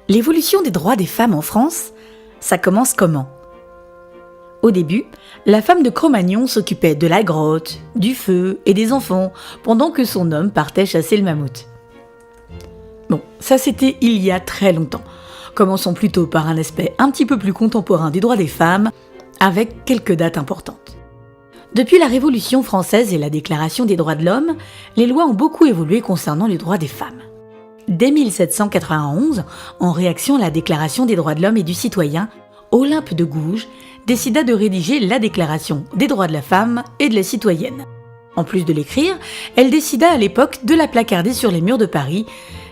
L'évolution des droits des femmes en France, ça commence comment ? Au début, la femme de Cro-Magnon s'occupait de la grotte, du feu et des enfants, pendant que son homme partait chasser le mammouth. Bon, ça c'était il y a très longtemps. Commençons plutôt par un aspect un petit peu plus contemporain des droits des femmes, avec quelques dates importantes. Depuis la Révolution française et la Déclaration des droits de l'homme, les lois ont beaucoup évolué concernant les droits des femmes. Dès 1791, en réaction à la Déclaration des droits de l'homme et du citoyen, Olympe de Gouges décida de rédiger la Déclaration des droits de la femme et de la citoyenne. En plus de l'écrire, elle décida à l'époque de la placarder sur les murs de Paris,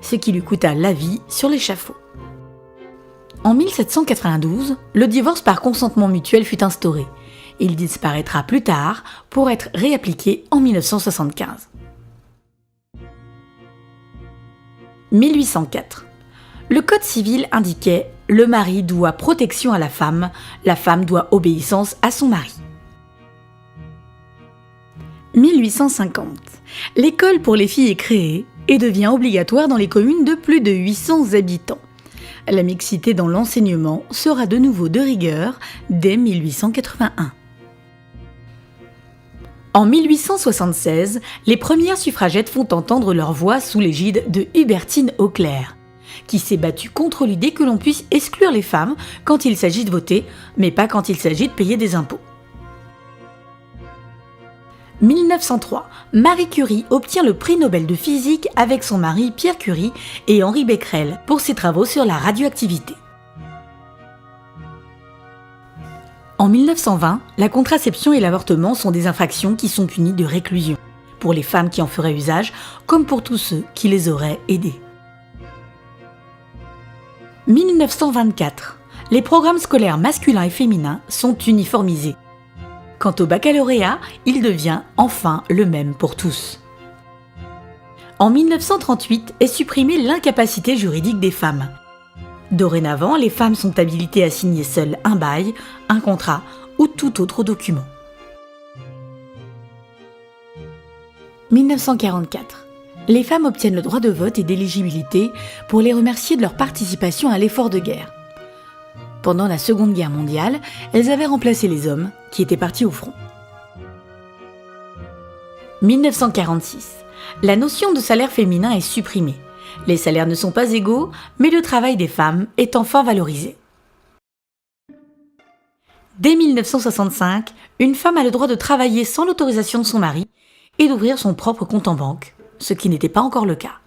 ce qui lui coûta la vie sur l'échafaud. En 1792, le divorce par consentement mutuel fut instauré. Il disparaîtra plus tard pour être réappliqué en 1975. 1804. Le Code civil indiquait « Le mari doit protection à la femme doit obéissance à son mari ». 1850. L'école pour les filles est créée et devient obligatoire dans les communes de plus de 800 habitants. La mixité dans l'enseignement sera de nouveau de rigueur dès 1881. En 1876, les premières suffragettes font entendre leur voix sous l'égide de Hubertine Auclair, qui s'est battue contre l'idée que l'on puisse exclure les femmes quand il s'agit de voter, mais pas quand il s'agit de payer des impôts. 1903, Marie Curie obtient le prix Nobel de physique avec son mari Pierre Curie et Henri Becquerel pour ses travaux sur la radioactivité. En 1920, la contraception et l'avortement sont des infractions qui sont punies de réclusion, pour les femmes qui en feraient usage, comme pour tous ceux qui les auraient aidées. 1924, les programmes scolaires masculins et féminins sont uniformisés. Quant au baccalauréat, il devient enfin le même pour tous. En 1938 est supprimée l'incapacité juridique des femmes. Dorénavant, les femmes sont habilitées à signer seules un bail, un contrat ou tout autre document. 1944. Les femmes obtiennent le droit de vote et d'éligibilité pour les remercier de leur participation à l'effort de guerre. Pendant la Seconde Guerre mondiale, elles avaient remplacé les hommes qui étaient partis au front. 1946. La notion de salaire féminin est supprimée. Les salaires ne sont pas égaux, mais le travail des femmes est enfin valorisé. Dès 1965, une femme a le droit de travailler sans l'autorisation de son mari et d'ouvrir son propre compte en banque, ce qui n'était pas encore le cas.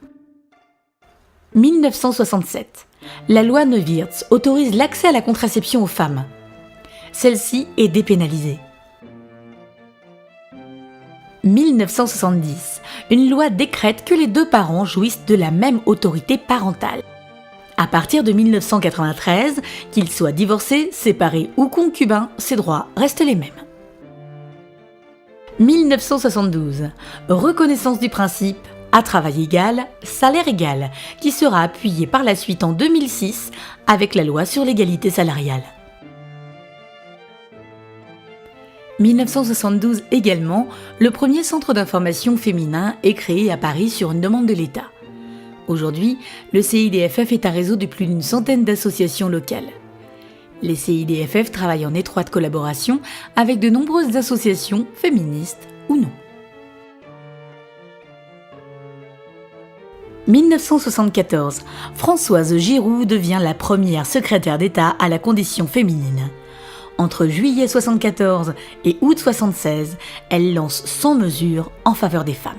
1967. La loi Neuwirth autorise l'accès à la contraception aux femmes. Celle-ci est dépénalisée. 1970. Une loi décrète que les deux parents jouissent de la même autorité parentale. À partir de 1993, qu'ils soient divorcés, séparés ou concubins, ces droits restent les mêmes. 1972. Reconnaissance du principe à travail égal, salaire égal, qui sera appuyé par la suite en 2006 avec la loi sur l'égalité salariale. 1972 également, le premier centre d'information féminin est créé à Paris sur une demande de l'État. Aujourd'hui, le CIDFF est un réseau de plus d'une centaine d'associations locales. Les CIDFF travaillent en étroite collaboration avec de nombreuses associations féministes ou non. 1974, Françoise Giroud devient la première secrétaire d'État à la condition féminine. Entre juillet 1974 et août 1976, elle lance 100 mesures en faveur des femmes.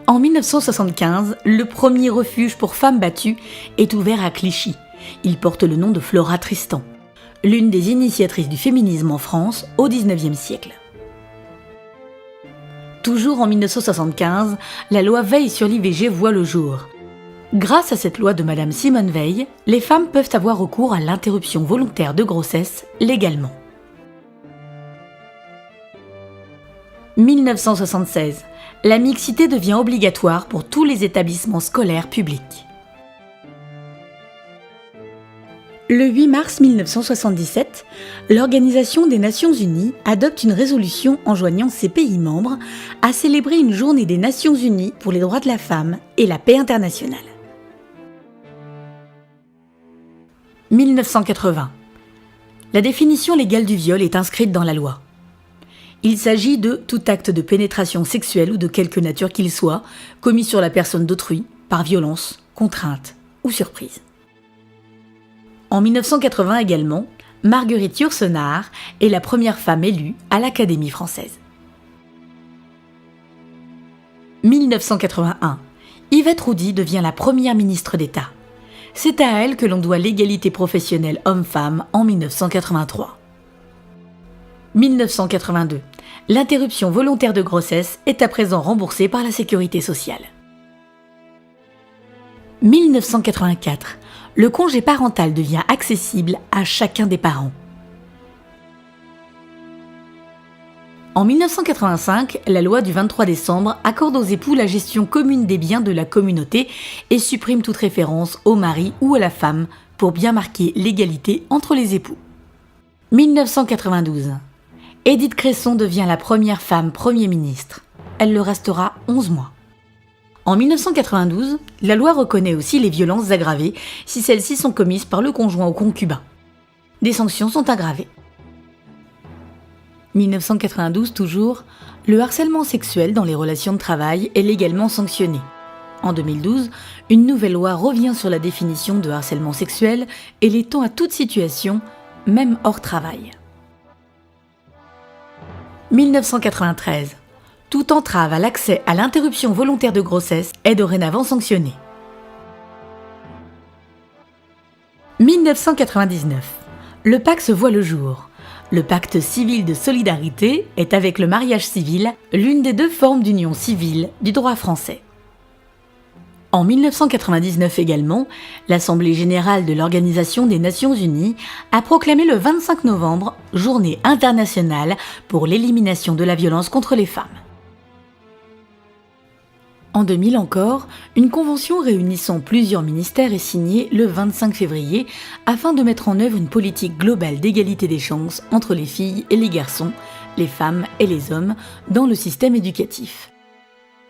En 1975, le premier refuge pour femmes battues est ouvert à Clichy. Il porte le nom de Flora Tristan, l'une des initiatrices du féminisme en France au XIXe siècle. Toujours en 1975, la loi Veil sur l'IVG voit le jour. Grâce à cette loi de Madame Simone Veil, les femmes peuvent avoir recours à l'interruption volontaire de grossesse légalement. 1976. La mixité devient obligatoire pour tous les établissements scolaires publics. Le 8 mars 1977, l'Organisation des Nations Unies adopte une résolution enjoignant ses pays membres à célébrer une journée des Nations Unies pour les droits de la femme et la paix internationale. 1980. La définition légale du viol est inscrite dans la loi. Il s'agit de tout acte de pénétration sexuelle ou de quelque nature qu'il soit, commis sur la personne d'autrui, par violence, contrainte ou surprise. En 1980 également, Marguerite Yourcenar est la première femme élue à l'Académie française. 1981. Yvette Roudy devient la première ministre d'État. C'est à elle que l'on doit l'égalité professionnelle homme-femme en 1983. 1982. L'interruption volontaire de grossesse est à présent remboursée par la Sécurité sociale. 1984. Le congé parental devient accessible à chacun des parents. En 1985, la loi du 23 décembre accorde aux époux la gestion commune des biens de la communauté et supprime toute référence au mari ou à la femme pour bien marquer l'égalité entre les époux. 1992. Édith Cresson devient la première femme Premier ministre. Elle le restera 11 mois. En 1992, la loi reconnaît aussi les violences aggravées si celles-ci sont commises par le conjoint ou concubin. Des sanctions sont aggravées. 1992 toujours, le harcèlement sexuel dans les relations de travail est légalement sanctionné. En 2012, une nouvelle loi revient sur la définition de harcèlement sexuel et l'étend à toute situation, même hors travail. 1993. Toute entrave à l'accès à l'interruption volontaire de grossesse est dorénavant sanctionnée. 1999. Le Pacs voit le jour. Le pacte civil de solidarité est, avec le mariage civil, l'une des deux formes d'union civile du droit français. En 1999 également, l'Assemblée générale de l'Organisation des Nations Unies a proclamé le 25 novembre Journée internationale pour l'élimination de la violence contre les femmes. En 2000 encore, une convention réunissant plusieurs ministères est signée le 25 février afin de mettre en œuvre une politique globale d'égalité des chances entre les filles et les garçons, les femmes et les hommes dans le système éducatif.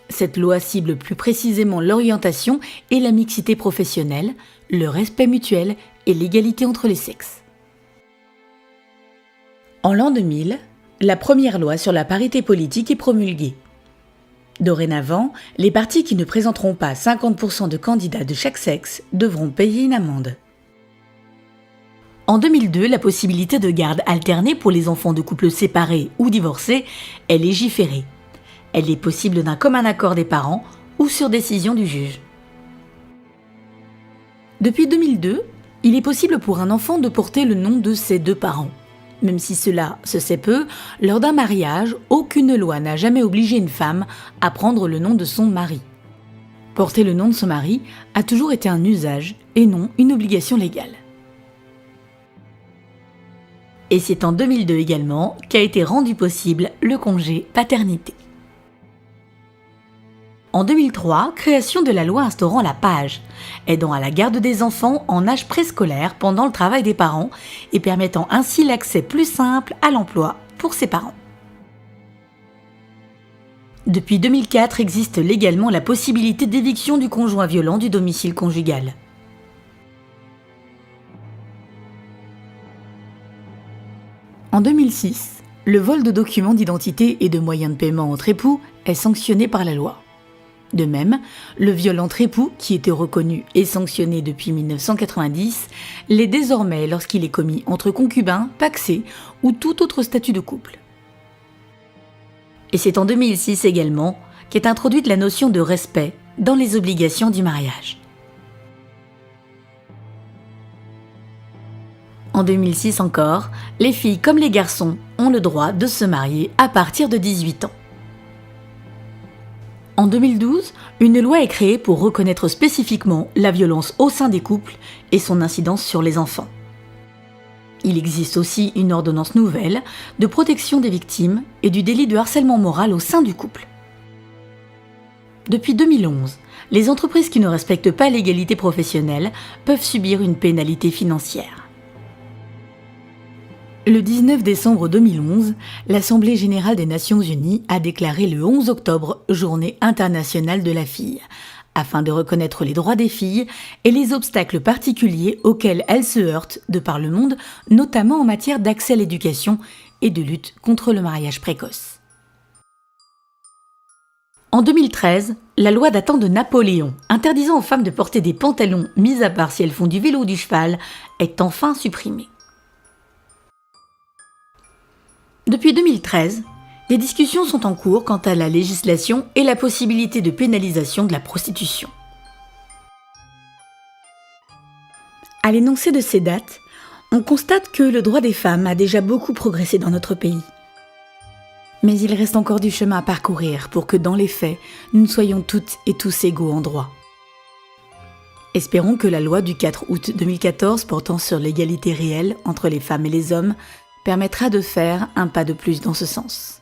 Cette loi cible plus précisément l'orientation et la mixité professionnelle, le respect mutuel et l'égalité entre les sexes. En l'an 2000, la première loi sur la parité politique est promulguée. Dorénavant, les partis qui ne présenteront pas 50% de candidats de chaque sexe devront payer une amende. En 2002, la possibilité de garde alternée pour les enfants de couples séparés ou divorcés est légiférée. Elle est possible d'un commun accord des parents ou sur décision du juge. Depuis 2002, il est possible pour un enfant de porter le nom de ses deux parents. Même si cela se sait peu, lors d'un mariage, aucune loi n'a jamais obligé une femme à prendre le nom de son mari. Porter le nom de son mari a toujours été un usage et non une obligation légale. Et c'est en 2002 également qu'a été rendu possible le congé paternité. En 2003, création de la loi instaurant la PAJE, aidant à la garde des enfants en âge préscolaire pendant le travail des parents et permettant ainsi l'accès plus simple à l'emploi pour ces parents. Depuis 2004 existe légalement la possibilité d'éviction du conjoint violent du domicile conjugal. En 2006, le vol de documents d'identité et de moyens de paiement entre époux est sanctionné par la loi. De même, le viol entre époux, qui était reconnu et sanctionné depuis 1990, l'est désormais lorsqu'il est commis entre concubins, pacsés ou tout autre statut de couple. Et c'est en 2006 également qu'est introduite la notion de respect dans les obligations du mariage. En 2006 encore, les filles comme les garçons ont le droit de se marier à partir de 18 ans. En 2012, une loi est créée pour reconnaître spécifiquement la violence au sein des couples et son incidence sur les enfants. Il existe aussi une ordonnance nouvelle de protection des victimes et du délit de harcèlement moral au sein du couple. Depuis 2011, les entreprises qui ne respectent pas l'égalité professionnelle peuvent subir une pénalité financière. Le 19 décembre 2011, l'Assemblée générale des Nations Unies a déclaré le 11 octobre Journée internationale de la fille, afin de reconnaître les droits des filles et les obstacles particuliers auxquels elles se heurtent de par le monde, notamment en matière d'accès à l'éducation et de lutte contre le mariage précoce. En 2013, la loi datant de Napoléon, interdisant aux femmes de porter des pantalons, mis à part si elles font du vélo ou du cheval, est enfin supprimée. Depuis 2013, des discussions sont en cours quant à la législation et la possibilité de pénalisation de la prostitution. À l'énoncé de ces dates, on constate que le droit des femmes a déjà beaucoup progressé dans notre pays. Mais il reste encore du chemin à parcourir pour que dans les faits, nous soyons toutes et tous égaux en droit. Espérons que la loi du 4 août 2014 portant sur l'égalité réelle entre les femmes et les hommes permettra de faire un pas de plus dans ce sens.